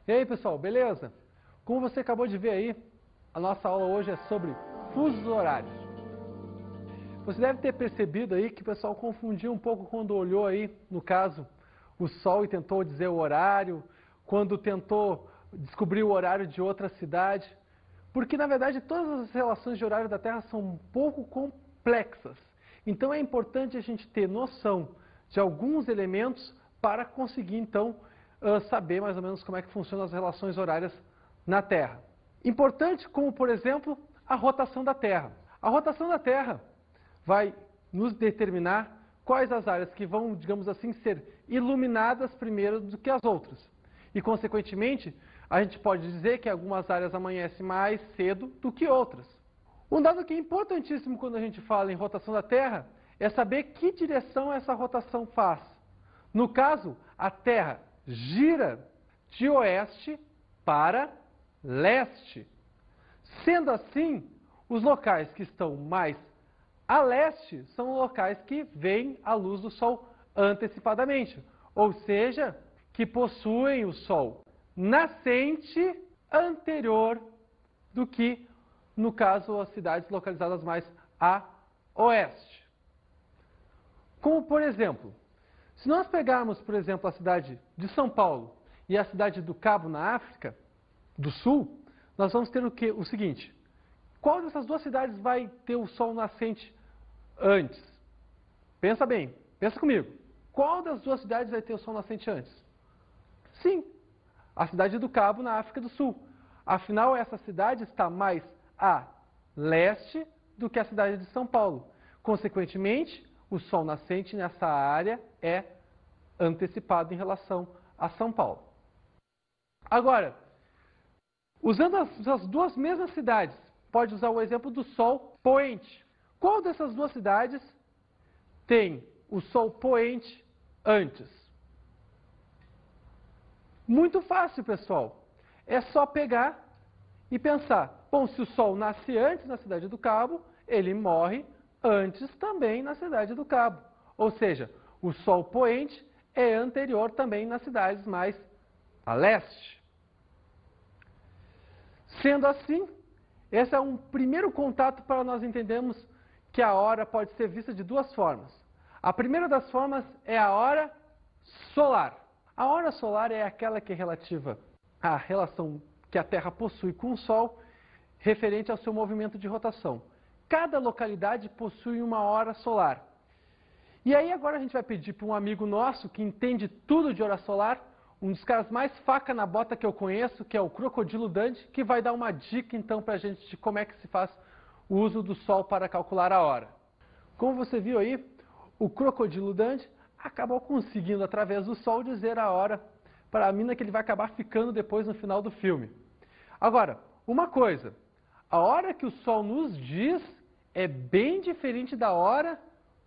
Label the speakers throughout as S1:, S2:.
S1: E aí, pessoal, beleza? Como você acabou de ver aí, a nossa aula hoje é sobre fusos horários. Você deve ter percebido aí que o pessoal confundiu um pouco quando olhou aí, no caso, o Sol e tentou dizer o horário, quando tentou descobrir o horário de outra cidade, porque na verdade todas as relações de horário da Terra são um pouco complexas. Então é importante a gente ter noção de alguns elementos para conseguir então saber mais ou menos como é que funcionam as relações horárias na Terra. Importante como, por exemplo, a rotação da Terra. A rotação da Terra vai nos determinar quais as áreas que vão, digamos assim, ser iluminadas primeiro do que as outras. E, consequentemente, a gente pode dizer que algumas áreas amanhecem mais cedo do que outras. Um dado que é importantíssimo quando a gente fala em rotação da Terra é saber que direção essa rotação faz. No caso, a Terra gira de oeste para leste. Sendo assim, os locais que estão mais a leste são locais que veem a luz do Sol antecipadamente, ou seja, que possuem o Sol nascente anterior do que, no caso, as cidades localizadas mais a oeste. Como, por exemplo, se nós pegarmos, por exemplo, a cidade de São Paulo e a cidade do Cabo, na África do Sul, nós vamos ter o seguinte: qual dessas duas cidades vai ter o Sol nascente antes? Pensa bem, pensa comigo. Qual das duas cidades vai ter o Sol nascente antes? Sim, a cidade do Cabo, na África do Sul. Afinal, essa cidade está mais a leste do que a cidade de São Paulo. Consequentemente, o Sol nascente nessa área é antecipado em relação a São Paulo. Agora, usando as duas mesmas cidades, pode usar o exemplo do Sol poente. Qual dessas duas cidades tem o Sol poente antes? Muito fácil, pessoal. É só pegar e pensar, bom, se o Sol nasce antes na cidade do Cabo, ele morre antes também na cidade do Cabo. Ou seja, o Sol poente é anterior também nas cidades mais a leste. Sendo assim, esse é um primeiro contato para nós entendermos que a hora pode ser vista de duas formas. A primeira das formas é a hora solar. A hora solar é aquela que é relativa à relação que a Terra possui com o Sol, referente ao seu movimento de rotação. Cada localidade possui uma hora solar. E aí agora a gente vai pedir para um amigo nosso que entende tudo de hora solar, um dos caras mais faca na bota que eu conheço, que é o Crocodilo Dundee, que vai dar uma dica então para a gente de como é que se faz o uso do Sol para calcular a hora. Como você viu aí, o Crocodilo Dundee acabou conseguindo, através do Sol, dizer a hora para a mina que ele vai acabar ficando depois no final do filme. Agora, uma coisa, a hora que o Sol nos diz é bem diferente da hora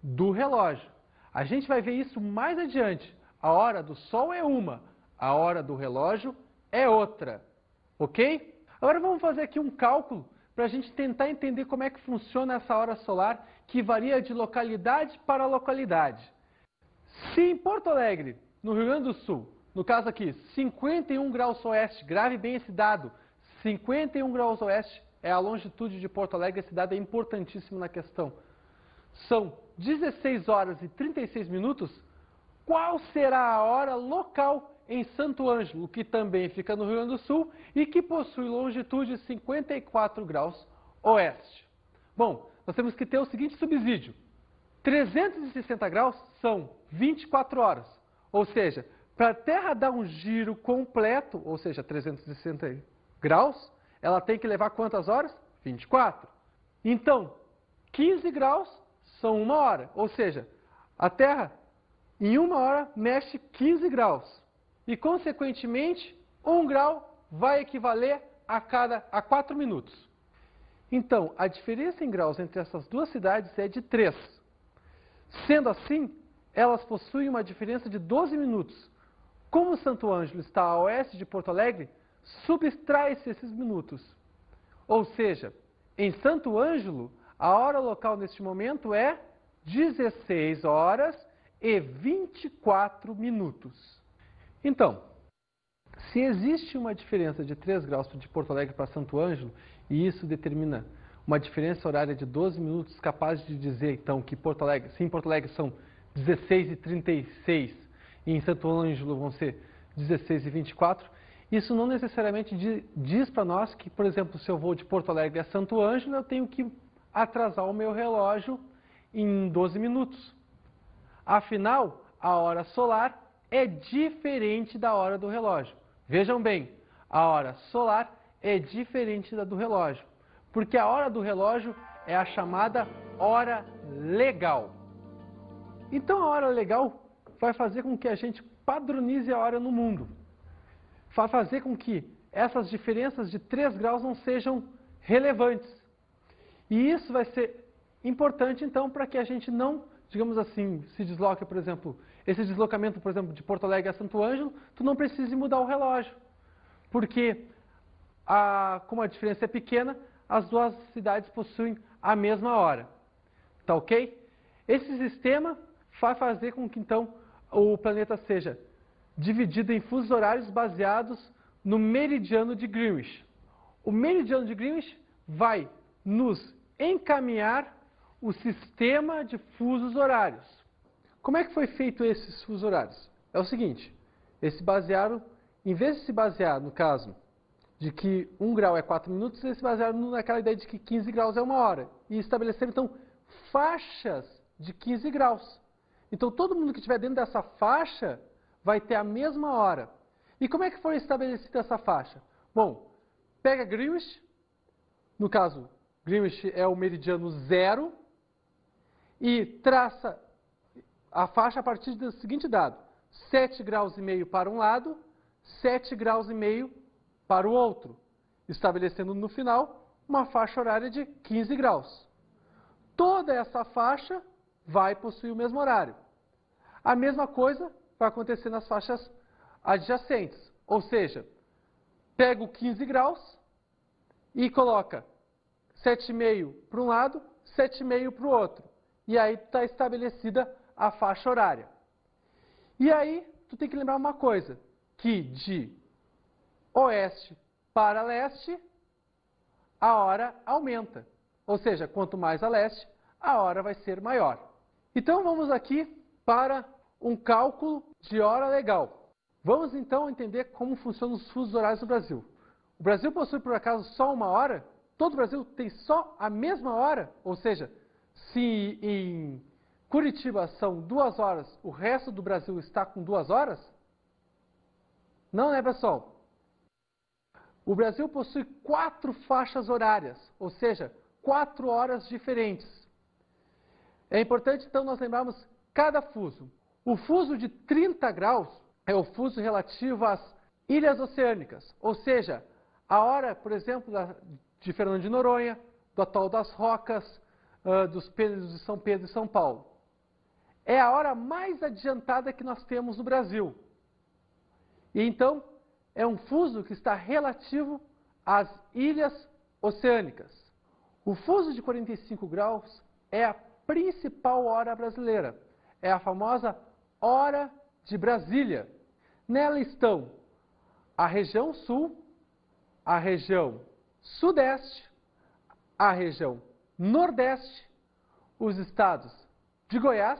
S1: do relógio. A gente vai ver isso mais adiante. A hora do Sol é uma, a hora do relógio é outra. Ok? Agora vamos fazer aqui um cálculo para a gente tentar entender como é que funciona essa hora solar, que varia de localidade para localidade. Se em Porto Alegre, no Rio Grande do Sul, no caso aqui, 51 graus oeste, grave bem esse dado, 51 graus oeste é a longitude de Porto Alegre, esse dado é importantíssimo na questão. São 16 horas e 36 minutos, qual será a hora local em Santo Ângelo, que também fica no Rio Grande do Sul e que possui longitude 54 graus oeste? Bom, nós temos que ter o seguinte subsídio: 360 graus são 24 horas, ou seja, para a Terra dar um giro completo, ou seja, 360 graus, ela tem que levar quantas horas? 24. Então, 15 graus são 1 hora, ou seja, a Terra em 1 hora mexe 15 graus. E, consequentemente, 1 grau vai equivaler a 4 minutos. Então, a diferença em graus entre essas duas cidades é de 3. Sendo assim, elas possuem uma diferença de 12 minutos. Como Santo Ângelo está a oeste de Porto Alegre, subtrai-se esses minutos. Ou seja, em Santo Ângelo, a hora local neste momento é 16 horas e 24 minutos. Então, Se existe uma diferença de 3 graus de Porto Alegre para Santo Ângelo, e isso determina uma diferença horária de 12 minutos, capaz de dizer, então, que se em Porto Alegre são 16h36 e em Santo Ângelo vão ser 16h24, isso não necessariamente diz para nós que, por exemplo, se eu vou de Porto Alegre a Santo Ângelo, eu tenho que atrasar o meu relógio em 12 minutos. Afinal, a hora solar é diferente da hora do relógio. Vejam bem, a hora solar é diferente da do relógio, porque a hora do relógio é a chamada hora legal. Então a hora legal vai fazer com que a gente padronize a hora no mundo. Vai fazer com que essas diferenças de 3 graus não sejam relevantes. E isso vai ser importante, então, para que a gente não, digamos assim, se desloque, por exemplo, esse deslocamento, por exemplo, de Porto Alegre a Santo Ângelo, tu não precise mudar o relógio. Porque, como a diferença é pequena, as duas cidades possuem a mesma hora. Tá ok? Esse sistema vai fazer com que, então, o planeta seja dividido em fusos horários baseados no meridiano de Greenwich. O meridiano de Greenwich vai nos encaminhar o sistema de fusos horários. Como é que foi feito esses fusos horários? É o seguinte, eles se basearam, em vez de se basear no caso de que 1 grau é 4 minutos, eles se basearam naquela ideia de que 15 graus é 1 hora. E estabeleceram, então, faixas de 15 graus. Então, todo mundo que estiver dentro dessa faixa vai ter a mesma hora. E como é que foi estabelecida essa faixa? Bom, pega Greenwich, no caso, Greenwich é o meridiano 0, e traça a faixa a partir do seguinte dado: 7 graus e meio para um lado, 7 graus e meio para o outro, estabelecendo no final uma faixa horária de 15 graus. Toda essa faixa vai possuir o mesmo horário. A mesma coisa vai acontecer nas faixas adjacentes, ou seja, pega o 15 graus e coloca 7,5 para um lado, 7,5 para o outro. E aí está estabelecida a faixa horária. E aí, tu tem que lembrar uma coisa, que de oeste para leste, a hora aumenta. Ou seja, quanto mais a leste, a hora vai ser maior. Então, vamos aqui para um cálculo de hora legal. Vamos então entender como funcionam os fusos horários no Brasil. O Brasil possui, por acaso, só uma hora? Todo o Brasil tem só a mesma hora? Ou seja, se em Curitiba são 2 horas, o resto do Brasil está com 2 horas? Não, né, pessoal? O Brasil possui 4 faixas horárias, ou seja, 4 horas diferentes. É importante, então, nós lembrarmos cada fuso. O fuso de 30 graus é o fuso relativo às ilhas oceânicas, ou seja, a hora, por exemplo, de Fernando de Noronha, do Atol das Rocas, dos Pedros de São Pedro e São Paulo. É a hora mais adiantada que nós temos no Brasil. E então, é um fuso que está relativo às ilhas oceânicas. O fuso de 45 graus é a principal hora brasileira. É a famosa hora de Brasília. Nela estão a região sul, a região sudeste, a região nordeste, os estados de Goiás,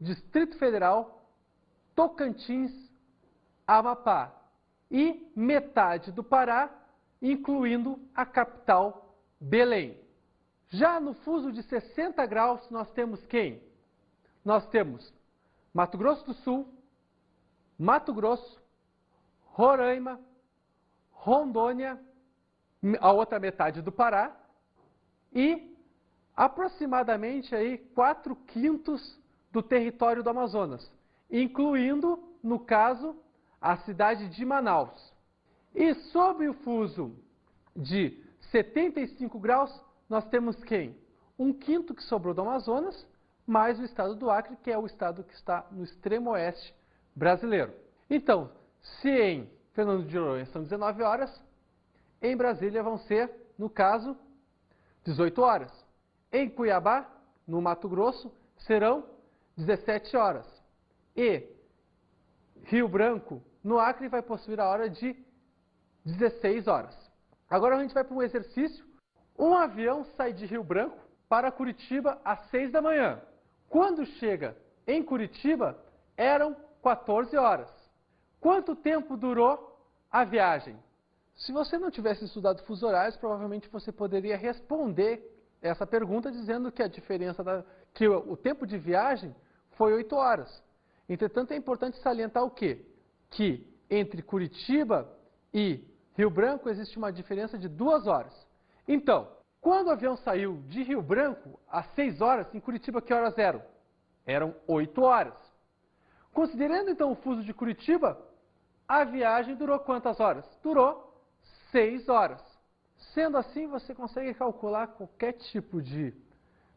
S1: Distrito Federal, Tocantins, Amapá e metade do Pará, incluindo a capital Belém. Já no fuso de 60 graus, nós temos quem? Nós temos Mato Grosso do Sul, Mato Grosso, Roraima, Rondônia, a outra metade do Pará e aproximadamente aí 4/5 do território do Amazonas, incluindo, no caso, a cidade de Manaus. E sob o fuso de 75 graus, nós temos quem? 1/5 que sobrou do Amazonas, mais o estado do Acre, que é o estado que está no extremo oeste brasileiro. Então, se em Fernando de Noronha são 19 horas, em Brasília vão ser, no caso, 18 horas. Em Cuiabá, no Mato Grosso, serão 17 horas. E Rio Branco, no Acre vai possuir a hora de 16 horas. Agora a gente vai para um exercício. Um avião sai de Rio Branco para Curitiba às 6 da manhã. Quando chega em Curitiba, eram 14 horas. Quanto tempo durou a viagem? Se você não tivesse estudado fusos horários, provavelmente você poderia responder essa pergunta dizendo que a diferença que o tempo de viagem foi 8 horas. Entretanto, é importante salientar o quê? Que entre Curitiba e Rio Branco existe uma diferença de 2 horas. Então, quando o avião saiu de Rio Branco às 6 horas, em Curitiba que horas eram? Eram 8 horas. Considerando então o fuso de Curitiba, a viagem durou quantas horas? Durou 6 horas. Sendo assim, você consegue calcular qualquer tipo de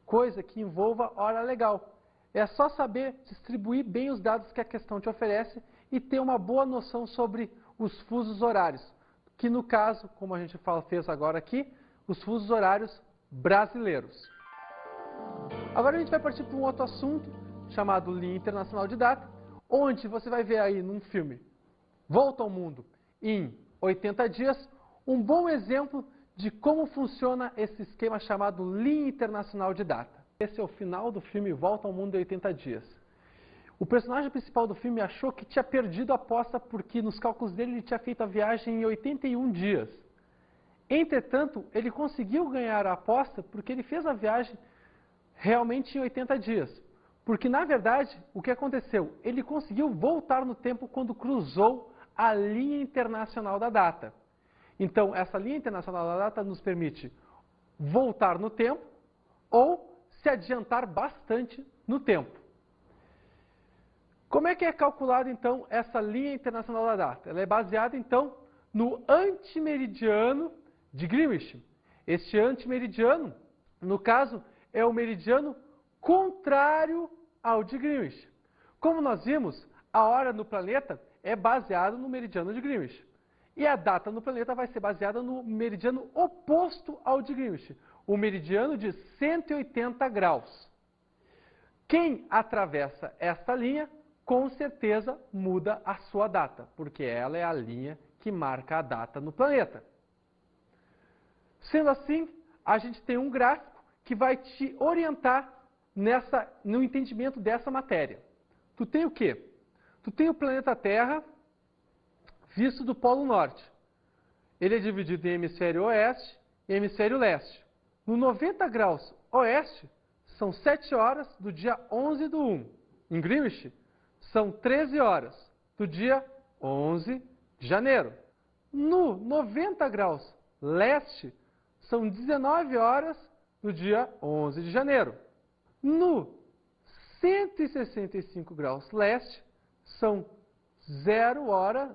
S1: coisa que envolva hora legal. É só saber distribuir bem os dados que a questão te oferece e ter uma boa noção sobre os fusos horários, que no caso, como a gente fez agora aqui, os fusos horários brasileiros. Agora a gente vai partir para um outro assunto, chamado Linha Internacional de Data, onde você vai ver aí num filme Volta ao Mundo em 80 dias, um bom exemplo de como funciona esse esquema chamado Linha Internacional de Data. Esse é o final do filme Volta ao Mundo em 80 dias. O personagem principal do filme achou que tinha perdido a aposta porque nos cálculos dele ele tinha feito a viagem em 81 dias. Entretanto, ele conseguiu ganhar a aposta porque ele fez a viagem realmente em 80 dias. Porque, na verdade, o que aconteceu? Ele conseguiu voltar no tempo quando cruzou a linha internacional da data. Então, essa linha internacional da data nos permite voltar no tempo ou se adiantar bastante no tempo. Como é que é calculada, então, essa linha internacional da data? Ela é baseada, então, no antimeridiano de Greenwich. Este antimeridiano, no caso, é o meridiano contrário ao de Greenwich. Como nós vimos, a hora no planeta é baseada no meridiano de Greenwich. E a data no planeta vai ser baseada no meridiano oposto ao de Greenwich, o meridiano de 180 graus. Quem atravessa esta linha, com certeza muda a sua data, porque ela é a linha que marca a data no planeta. Sendo assim, a gente tem um gráfico que vai te orientar no entendimento dessa matéria. Tu tem o quê? Tu tem o planeta Terra visto do Polo Norte. Ele é dividido em hemisfério oeste e hemisfério leste. No 90 graus oeste, são 7 horas do dia 11/1. Em Greenwich, são 13 horas do dia 11 de janeiro. No 90 graus leste, são 19 horas do dia 11 de janeiro. No 165 graus leste, são 0 hora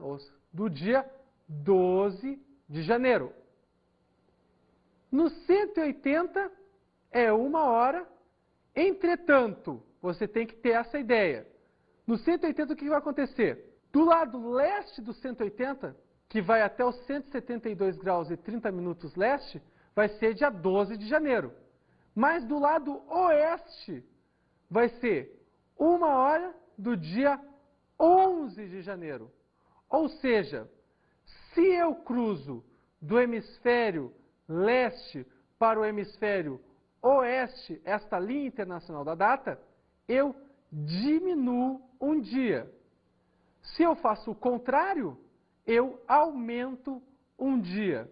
S1: do dia 12 de janeiro. No 180 é 1 hora, entretanto, você tem que ter essa ideia. No 180 o que vai acontecer? Do lado leste do 180, que vai até os 172 graus e 30 minutos leste, vai ser dia 12 de janeiro. Mas do lado oeste vai ser 1 hora do dia 11 de janeiro. Ou seja, se eu cruzo do hemisfério leste para o hemisfério oeste, esta linha internacional da data, eu diminuo um dia. Se eu faço o contrário, eu aumento um dia.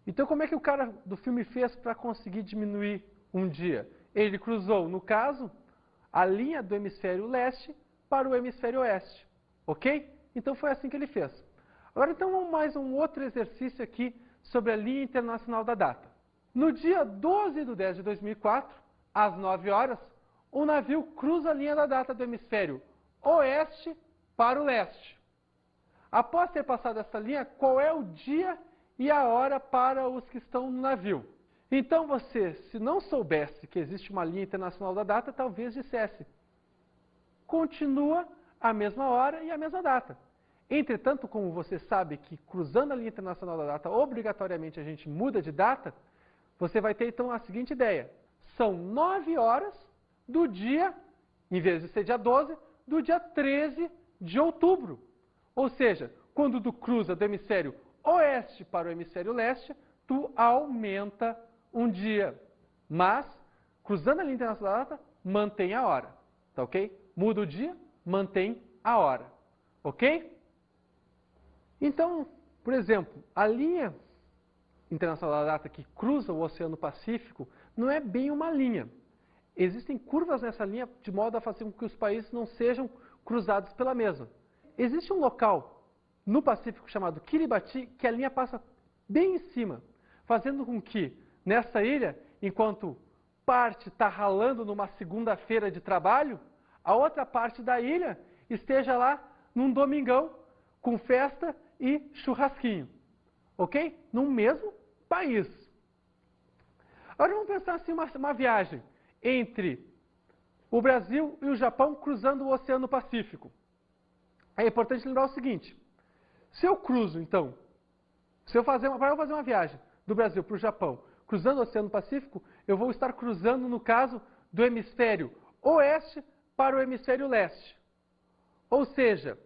S1: Então, como é que o cara do filme fez para conseguir diminuir um dia? Ele cruzou, no caso, a linha do hemisfério leste para o hemisfério oeste. Ok? Então, foi assim que ele fez. Agora, então, mais um outro exercício aqui sobre a linha internacional da data. No dia 12/10/2004, às 9 horas, o navio cruza a linha da data do hemisfério oeste para o leste. Após ter passado essa linha, qual é o dia e a hora para os que estão no navio? Então você, se não soubesse que existe uma linha internacional da data, talvez dissesse: continua a mesma hora e a mesma data. Entretanto, como você sabe que cruzando a linha internacional da data, obrigatoriamente a gente muda de data, você vai ter então a seguinte ideia: são 9 horas do dia, em vez de ser dia 12, do dia 13 de outubro. Ou seja, quando tu cruza do hemisfério oeste para o hemisfério leste, tu aumenta um dia. Mas, cruzando a linha internacional da data, mantém a hora. Tá ok? Muda o dia, mantém a hora. Ok? Então, por exemplo, a linha internacional da data que cruza o Oceano Pacífico não é bem uma linha. Existem curvas nessa linha de modo a fazer com que os países não sejam cruzados pela mesma. Existe um local no Pacífico chamado Kiribati que a linha passa bem em cima, fazendo com que nessa ilha, enquanto parte está ralando numa segunda-feira de trabalho, a outra parte da ilha esteja lá num domingão com festa e churrasquinho. Ok? No mesmo país. Agora vamos pensar assim uma viagem entre o Brasil e o Japão cruzando o Oceano Pacífico. É importante lembrar o seguinte, se eu cruzo então, para eu fazer uma viagem do Brasil para o Japão, cruzando o Oceano Pacífico, eu vou estar cruzando, no caso, do hemisfério oeste para o hemisfério leste. Ou seja,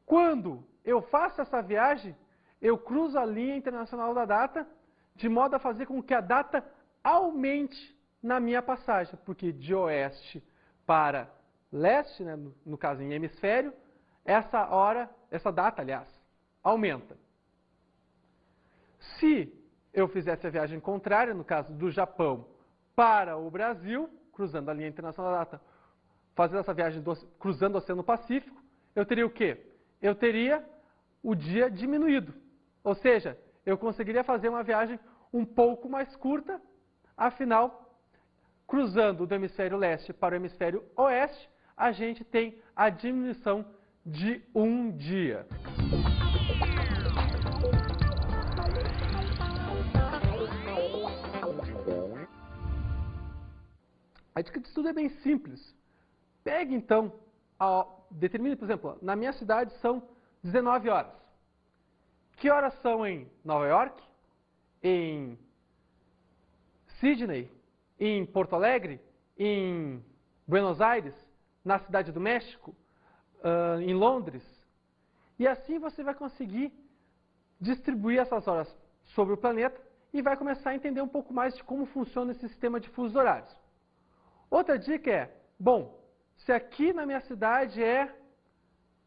S1: quando eu faço essa viagem, eu cruzo a linha internacional da data, de modo a fazer com que a data aumente na minha passagem, porque de oeste para leste, né, no caso em hemisfério, essa data, aliás, aumenta. Se eu fizesse a viagem contrária, no caso do Japão para o Brasil, cruzando a linha internacional da data, fazendo essa viagem cruzando o Oceano Pacífico, eu teria o quê? Eu teria o dia diminuído. Ou seja, eu conseguiria fazer uma viagem um pouco mais curta, afinal, cruzando do hemisfério leste para o hemisfério oeste, a gente tem a diminuição de um dia. A dica de estudo é bem simples. Pegue então, determine, por exemplo, na minha cidade são 19 horas. Que horas são em Nova York, em Sydney, em Porto Alegre, em Buenos Aires, na Cidade do México, em Londres? E assim você vai conseguir distribuir essas horas sobre o planeta e vai começar a entender um pouco mais de como funciona esse sistema de fusos horários. Outra dica é, bom, se aqui na minha cidade é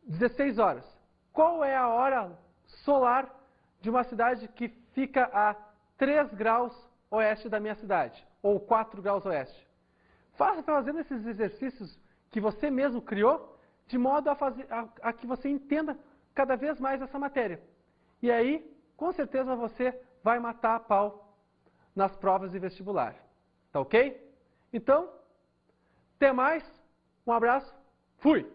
S1: 16 horas, qual é a hora solar de uma cidade que fica a 3 graus oeste da minha cidade, ou 4 graus oeste? Faça fazendo esses exercícios que você mesmo criou, de modo a que você entenda cada vez mais essa matéria. E aí, com certeza você vai matar a pau nas provas de vestibular. Tá ok? Então, até mais, um abraço, fui!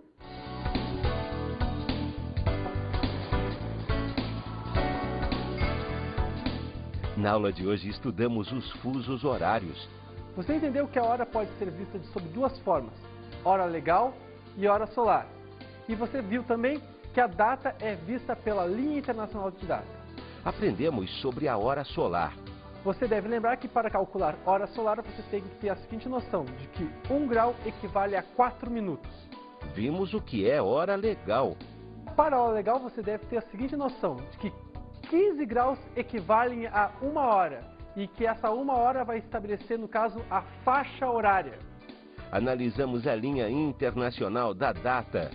S2: Na aula de hoje estudamos os fusos horários.
S1: Você entendeu que a hora pode ser vista sob duas formas, hora legal e hora solar. E você viu também que a data é vista pela linha internacional de data.
S2: Aprendemos sobre a hora solar.
S1: Você deve lembrar que para calcular hora solar você tem que ter a seguinte noção, de que 1 grau equivale a 4 minutos.
S2: Vimos o que é hora legal.
S1: Para a hora legal você deve ter a seguinte noção, de que 15 graus equivalem a 1 hora, e que essa 1 hora vai estabelecer, no caso, a faixa horária.
S2: Analisamos a linha internacional da data.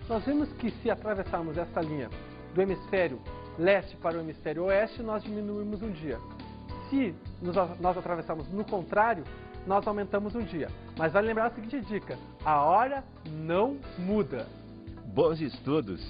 S1: Nós vimos que se atravessarmos essa linha do hemisfério leste para o hemisfério oeste, nós diminuímos um dia. Se nós atravessarmos no contrário, nós aumentamos um dia. Mas vale lembrar a seguinte dica, a hora não muda.
S2: Bons estudos!